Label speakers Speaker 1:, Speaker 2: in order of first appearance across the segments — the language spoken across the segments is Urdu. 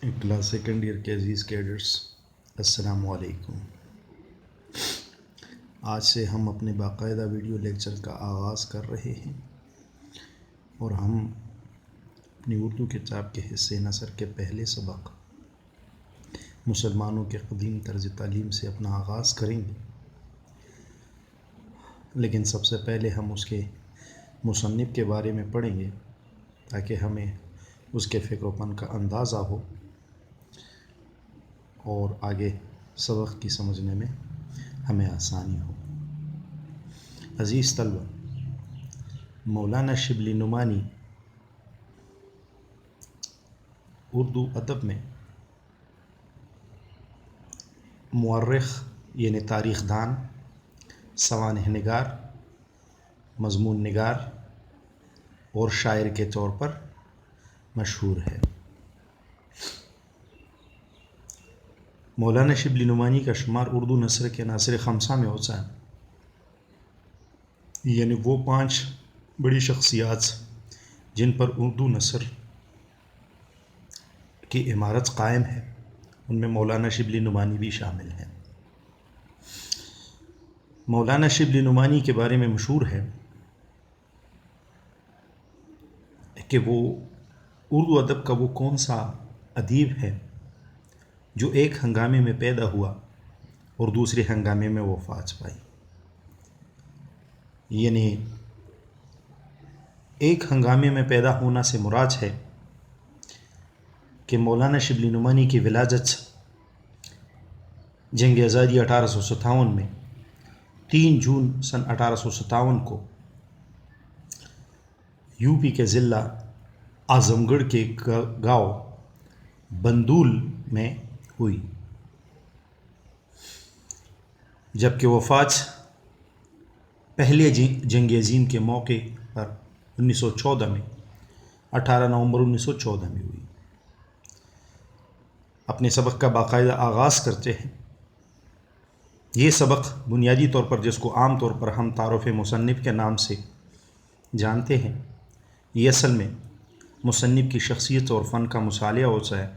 Speaker 1: کلاس سیکنڈ ایئر کے عزیز کیڈرس، السلام علیکم۔ آج سے ہم اپنے باقاعدہ ویڈیو لیکچر کا آغاز کر رہے ہیں اور ہم اپنی اردو کتاب کے حصے نثر کے پہلے سبق مسلمانوں کے قدیم طرز تعلیم سے اپنا آغاز کریں گے، لیکن سب سے پہلے ہم اس کے مصنف کے بارے میں پڑھیں گے تاکہ ہمیں اس کے فکر و فن کا اندازہ ہو اور آگے سبق کی سمجھنے میں ہمیں آسانی ہو۔ عزیز طلبہ، مولانا شبلی نعمانی اردو ادب میں مورخ یعنی تاریخ دان، سوانح نگار، مضمون نگار اور شاعر کے طور پر مشہور ہے۔ مولانا شبلی نعمانی کا شمار اردو نثر کے عناصر خمسہ میں ہوتا ہے، یعنی وہ 5 بڑی شخصیات جن پر اردو نثر کی عمارت قائم ہے، ان میں مولانا شبلی نعمانی بھی شامل ہیں۔ مولانا شبلی نعمانی کے بارے میں مشہور ہے کہ وہ اردو ادب کا وہ کون سا ادیب ہے جو ایک ہنگامے میں پیدا ہوا اور دوسرے ہنگامے میں وفات پائی۔ یعنی ایک ہنگامے میں پیدا ہونا سے مراد ہے کہ مولانا شبلی نعمانی کی ولادت جنگ آزادی 1857 میں 3 جون سن 1857 کو یو پی کے ضلع اعظم گڑھ کے گاؤں بندول میں ہوئی، جبکہ وفات پہلے جنگ عظیم کے موقع پر 1914 میں 18 نومبر 1914 میں ہوئی۔ اپنے سبق کا باقاعدہ آغاز کرتے ہیں۔ یہ سبق بنیادی طور پر جس کو عام طور پر ہم تعارف مصنف کے نام سے جانتے ہیں، یہ اصل میں مصنف کی شخصیت اور فن کا مطالعہ ہوتا ہے،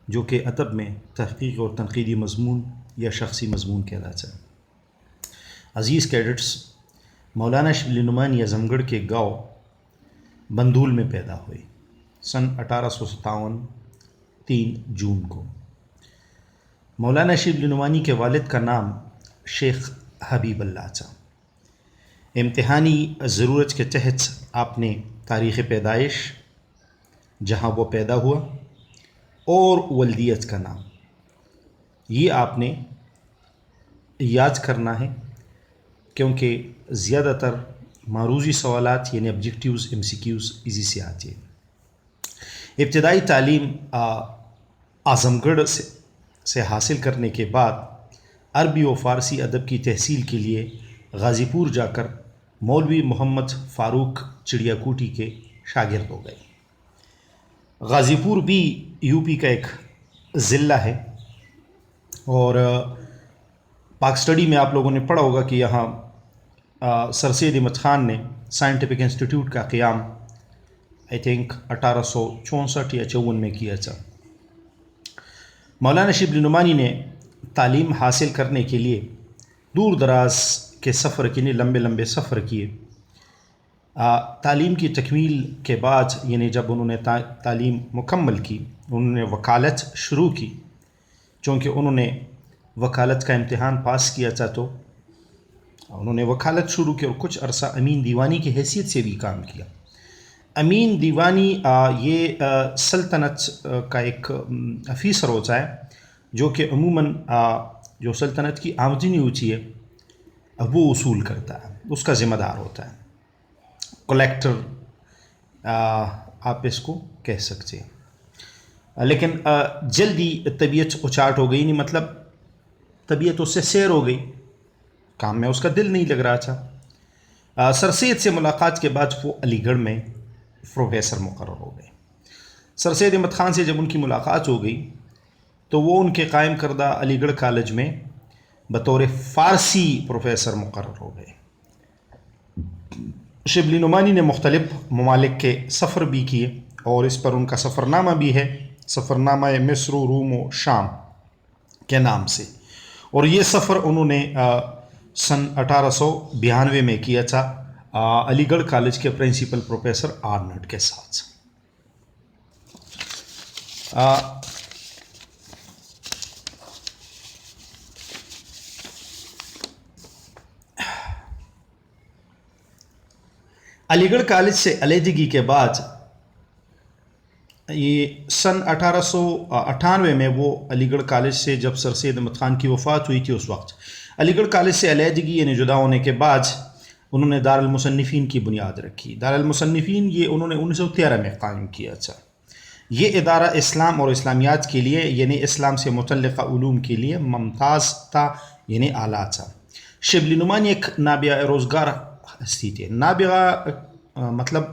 Speaker 1: جو کہ ادب میں تحقیق اور تنقیدی مضمون یا شخصی مضمون کہلاتا ہے۔ عزیز کیڈٹس، مولانا شبلی نعمانی اعظم گڑھ کے گاؤں بندول میں پیدا ہوئے سن 1857 3 جون کو۔ مولانا شبلی نعمانی کے والد کا نام شیخ حبیب اللہ تھا۔ امتحانی ضرورت کے تحت آپ نے تاریخ پیدائش، جہاں وہ پیدا ہوا، اور ولدیت کا نام یہ آپ نے یاد کرنا ہے، کیونکہ زیادہ تر معروضی سوالات یعنی آبجیکٹیوز MCQs اسی سے آتے ہیں۔ ابتدائی تعلیم اعظم گڑھ سے حاصل کرنے کے بعد عربی و فارسی ادب کی تحصیل کے لیے غازی پور جا کر مولوی محمد فاروق چڑیا کوٹی کے شاگرد ہو گئے۔ غازی پور بھی یو پی کا ایک ضلع ہے، اور پاک اسٹڈی میں آپ لوگوں نے پڑھا ہوگا کہ یہاں سر سید احمد خان نے سائنٹیفک انسٹیٹیوٹ کا قیام آئی تھنک 1864 یا 54 میں کیا تھا۔ مولانا شبلی نعمانی نے تعلیم حاصل کرنے کے لیے دور دراز کے سفر کے لیے لمبے سفر کیے۔ تعلیم کی تکمیل کے بعد یعنی جب انہوں نے تعلیم مکمل کی، انہوں نے وکالت شروع کی۔ چونکہ انہوں نے وکالت کا امتحان پاس کیا تھا تو انہوں نے وکالت شروع کی اور کچھ عرصہ امین دیوانی کی حیثیت سے بھی کام کیا۔ امین دیوانی یہ سلطنت کا ایک افیسر ہوتا ہے جو کہ عموماً جو سلطنت کی آمدنی ہوتی ہے وہ وصول کرتا ہے، اس کا ذمہ دار ہوتا ہے، کلیکٹر آپ اس کو کہہ سکتے ہیں۔ لیکن جلدی طبیعت اچاٹ ہو گئی، نہیں مطلب طبیعت اس سے سیر ہو گئی، کام میں اس کا دل نہیں لگ رہا تھا۔ سر سید سے ملاقات کے بعد وہ علی گڑھ میں پروفیسر مقرر ہو گئے۔ سر سید احمد خان سے جب ان کی ملاقات ہو گئی تو وہ ان کے قائم کردہ علی گڑھ کالج میں بطور فارسی پروفیسر مقرر ہو گئے۔ شبلی نعمانی نے مختلف ممالک کے سفر بھی کیے اور اس پر ان کا سفر نامہ بھی ہے سفرنامہ مصر و روم و شام کے نام سے، اور یہ سفر انہوں نے سن 1892 میں کیا تھا علی گڑھ کالج کے پرنسپل پروفیسر آرنڈ کے ساتھ۔ علی گڑھ کالج سے علیحدگی کے بعد یہ سن 1898 میں وہ علی گڑھ کالج سے جب سر سید احمد خان کی وفات ہوئی تھی اس وقت علی گڑھ کالج سے علیحدگی یعنی جدا ہونے کے بعد انہوں نے دارالمصنفین کی بنیاد رکھی۔ دارالمصنفین یہ انہوں نے 1913 میں قائم کیا تھا۔ یہ ادارہ اسلام اور اسلامیات کے لیے یعنی اسلام سے متعلقہ علوم کے لیے ممتاز تھا یعنی اعلیٰ تھا۔ شبلی نعمانی ایک نابغہ روزگار ہستی تھے۔ نابغہ مطلب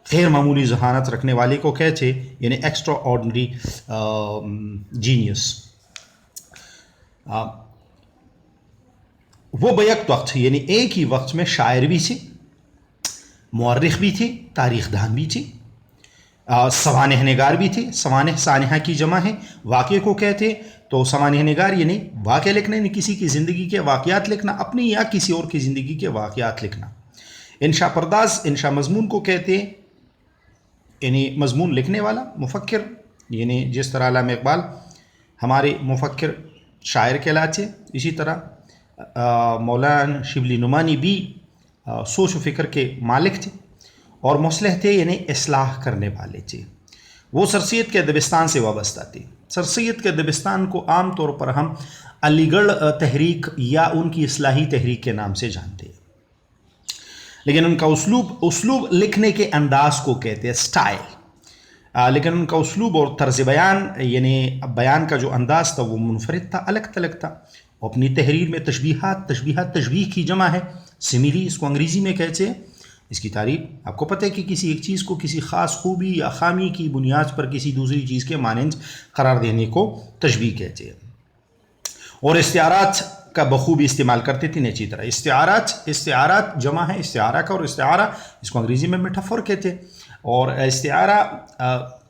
Speaker 1: غیر معمولی ذہانت رکھنے والے کو کہتے یعنی ایکسٹرا آرڈنری جینیس۔ وہ بیک وقت یعنی ایک ہی وقت میں شاعر بھی تھے، مورخ بھی تھے، تاریخ دان بھی تھے، سوانح نگار بھی تھے۔ سوانح سانحہ کی جمع ہے، واقعے کو کہتے تو سوانح نگار یعنی واقعہ لکھنا یعنی کسی کی زندگی کے واقعات لکھنا، اپنی یا کسی اور کی زندگی کے واقعات لکھنا۔ انشاء پرداز انشاء مضمون کو کہتے یعنی مضمون لکھنے والا۔ مفکر یعنی جس طرح علامہ اقبال ہمارے مفکر شاعر کہلاتے، اسی طرح مولانا شبلی نعمانی بھی سوچ و فکر کے مالک تھے اور مصلح تھے یعنی اصلاح کرنے والے تھے۔ وہ سر سید کے ادبستان سے وابستہ تھے۔ سر سید کے ادبستان کو عام طور پر ہم علی گڑھ تحریک یا ان کی اصلاحی تحریک کے نام سے جانتے ہیں، لیکن ان کا اسلوب لکھنے کے انداز کو کہتے ہیں سٹائل، لیکن ان کا اسلوب اور طرز بیان یعنی بیان کا جو انداز تھا وہ منفرد تھا، الگ تھلگ تھا۔ اپنی تحریر میں تشبیہات تشبیہ کی جمع ہے، سمیلی اس کو انگریزی میں کہتے ہیں۔ اس کی تعریف آپ کو پتہ ہے کہ کسی ایک چیز کو کسی خاص خوبی یا خامی کی بنیاد پر کسی دوسری چیز کے مانند قرار دینے کو تشبیہ کہتے ہیں، اور استعارات کا بخوبی استعمال کرتے تھے اچھی طرح۔ استعارات جمع ہے استعارہ کا، اور استعارہ اس کو انگریزی میں میٹافور کہتے ہیں، اور استعارہ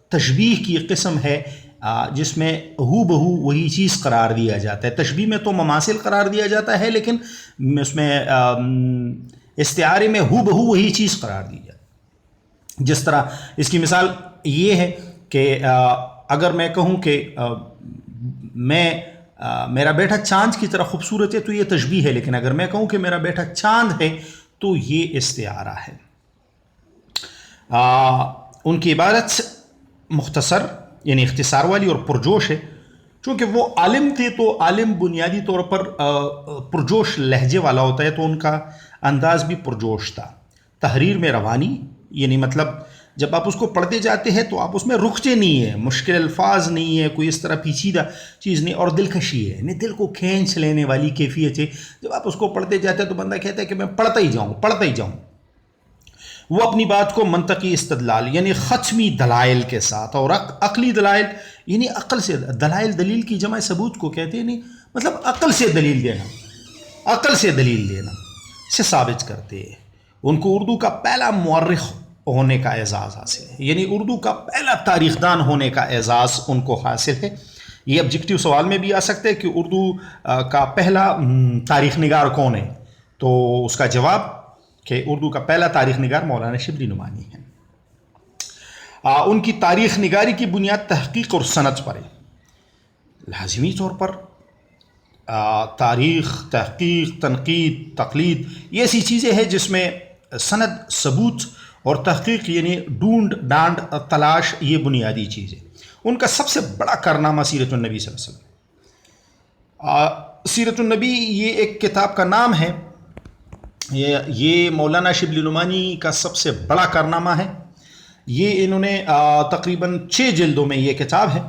Speaker 1: تشبیہ کی قسم ہے جس میں ہو بہو وہی چیز قرار دیا جاتا ہے۔ تشبیہ میں تو مماثل قرار دیا جاتا ہے، لیکن اس میں استعارے میں ہو بہو وہی چیز قرار دی جاتی۔ جس طرح اس کی مثال یہ ہے کہ اگر میں کہوں کہ میرا بیٹا چاند کی طرح خوبصورت ہے تو یہ تشبیہ ہے، لیکن اگر میں کہوں کہ میرا بیٹا چاند ہے تو یہ استعارہ ہے۔ ان کی عبارت مختصر یعنی اختصار والی اور پرجوش ہے۔ چونکہ وہ عالم تھے تو عالم بنیادی طور پر پرجوش لہجے والا ہوتا ہے، تو ان کا انداز بھی پرجوش تھا۔ تحریر میں روانی یعنی مطلب جب آپ اس کو پڑھتے جاتے ہیں تو آپ اس میں رکتے نہیں ہیں، مشکل الفاظ نہیں ہے، کوئی اس طرح پیچیدہ چیز نہیں، اور دلکشی ہے یعنی دل کو کھینچ لینے والی کیفیت ہے۔ جب آپ اس کو پڑھتے جاتے ہیں تو بندہ کہتا ہے کہ میں پڑھتا ہی جاؤں۔ وہ اپنی بات کو منطقی استدلال یعنی ختمی دلائل کے ساتھ، اور عقلی دلائل یعنی عقل سے، دلیل کی جمع ثبوت کو کہتے ہیں، مطلب عقل سے دلیل دینا سے ثابت کرتے ہیں۔ ان کو اردو کا پہلا مورخ ہونے کا اعزاز حاصل ہے، یعنی اردو کا پہلا تاریخ دان ہونے کا اعزاز ان کو حاصل ہے۔ یہ آبجیکٹیو سوال میں بھی آ سکتے ہیں کہ اردو کا پہلا تاریخ نگار کون ہے، تو اس کا جواب کہ اردو کا پہلا تاریخ نگار مولانا شبلی نعمانی ہے۔ ان کی تاریخ نگاری کی بنیاد تحقیق اور سند پر ہے۔ لازمی طور پر تاریخ، تحقیق، تنقید، تقلید یہ ایسی چیزیں ہیں جس میں سند، ثبوت اور تحقیق یعنی ڈھونڈ ڈانڈ تلاش یہ بنیادی چیز ہے۔ ان کا سب سے بڑا کارنامہ سیرت النبی صلی اللہ علیہ وسلم۔ سیرت النبی یہ ایک کتاب کا نام ہے، یہ مولانا شبلی نعمانی کا سب سے بڑا کارنامہ ہے۔ یہ انہوں نے تقریباً 6 جلدوں میں یہ کتاب ہے،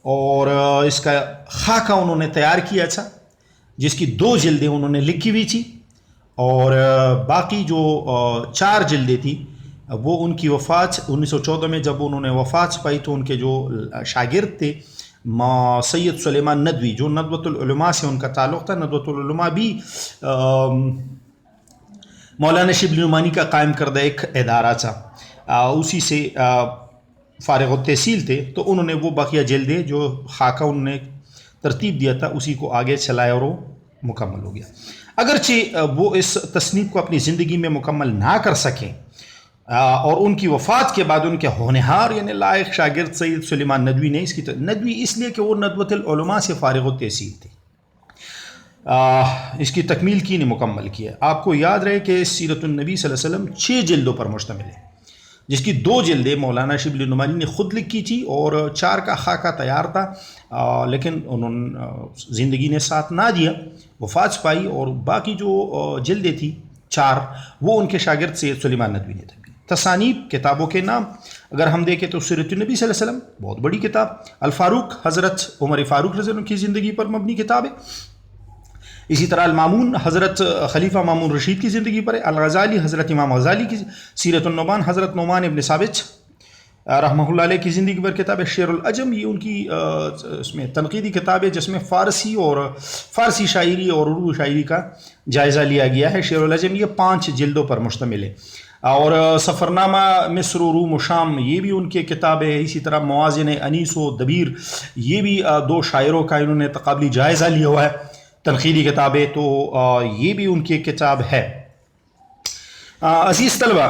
Speaker 1: اور اس کا خاکہ انہوں نے تیار کیا تھا، جس کی 2 جلدیں انہوں نے لکھی ہوئی تھی، اور باقی جو 4 جلدیں تھیں وہ ان کی وفات 1914 میں جب انہوں نے وفات پائی تو ان کے جو شاگرد تھے سید سلیمان ندوی، جو ندوۃ العلماء سے ان کا تعلق تھا، ندوۃ العلماء بھی مولانا شبلی نعمانی کا قائم کردہ ایک ادارہ تھا، اسی سے فارغ التحصیل تھے تو انہوں نے وہ بقیہ جلدیں جو خاکہ انہوں نے ترتیب دیا تھا اسی کو آگے چلایا اور وہ مکمل ہو گیا. اگرچہ وہ اس تصنیف کو اپنی زندگی میں مکمل نہ کر سکیں اور ان کی وفات کے بعد ان کے ہونہار یعنی لائق شاگرد سید سلیمان ندوی نے ندوی اس لیے کہ وہ ندوۃ العلماء سے فارغ التحصیل تھے، اس کی تکمیل کی نہیں، مکمل کیا. آپ کو یاد رہے کہ سیرت النبی صلی اللہ علیہ وسلم 6 جلدوں پر مشتمل ہے، جس کی 2 جلدیں مولانا شبلی نعمانی نے خود لکھی تھی اور 4 کا خاکہ تیار تھا، لیکن انہوں نے زندگی نے ساتھ نہ دیا، وفات پائی، اور باقی جو جلدیں تھیں 4 وہ ان کے شاگرد سید سلیمان ندوی نے تھے. تصانیف کتابوں کے نام اگر ہم دیکھیں تو سیرت النبی صلی اللہ علیہ وسلم بہت بڑی کتاب، الفاروق حضرت عمر فاروق رضی اللہ عنہ کی زندگی پر مبنی کتاب ہے. اسی طرح المامون حضرت خلیفہ مامون رشید کی زندگی پر ہے. الغزالی حضرت امام غزالی کی سیرت النعمان حضرت نعمان ابن ثابت رحمہ اللہ علیہ کی زندگی پر کتاب ہے. شعر العجم یہ ان کی اس میں تنقیدی کتاب ہے جس میں فارسی شاعری اور اردو شاعری کا جائزہ لیا گیا ہے. شعر العجم یہ 5 جلدوں پر مشتمل ہے. اور سفرنامہ مصر و روم و شام یہ بھی ان کی کتاب ہے. اسی طرح موازن انیس و دبیر یہ بھی 2 شاعروں کا انہوں نے تقابلی جائزہ لیا ہوا ہے، تنقیدی کتابیں، تو یہ بھی ان کی ایک کتاب ہے. عزیز طلبہ،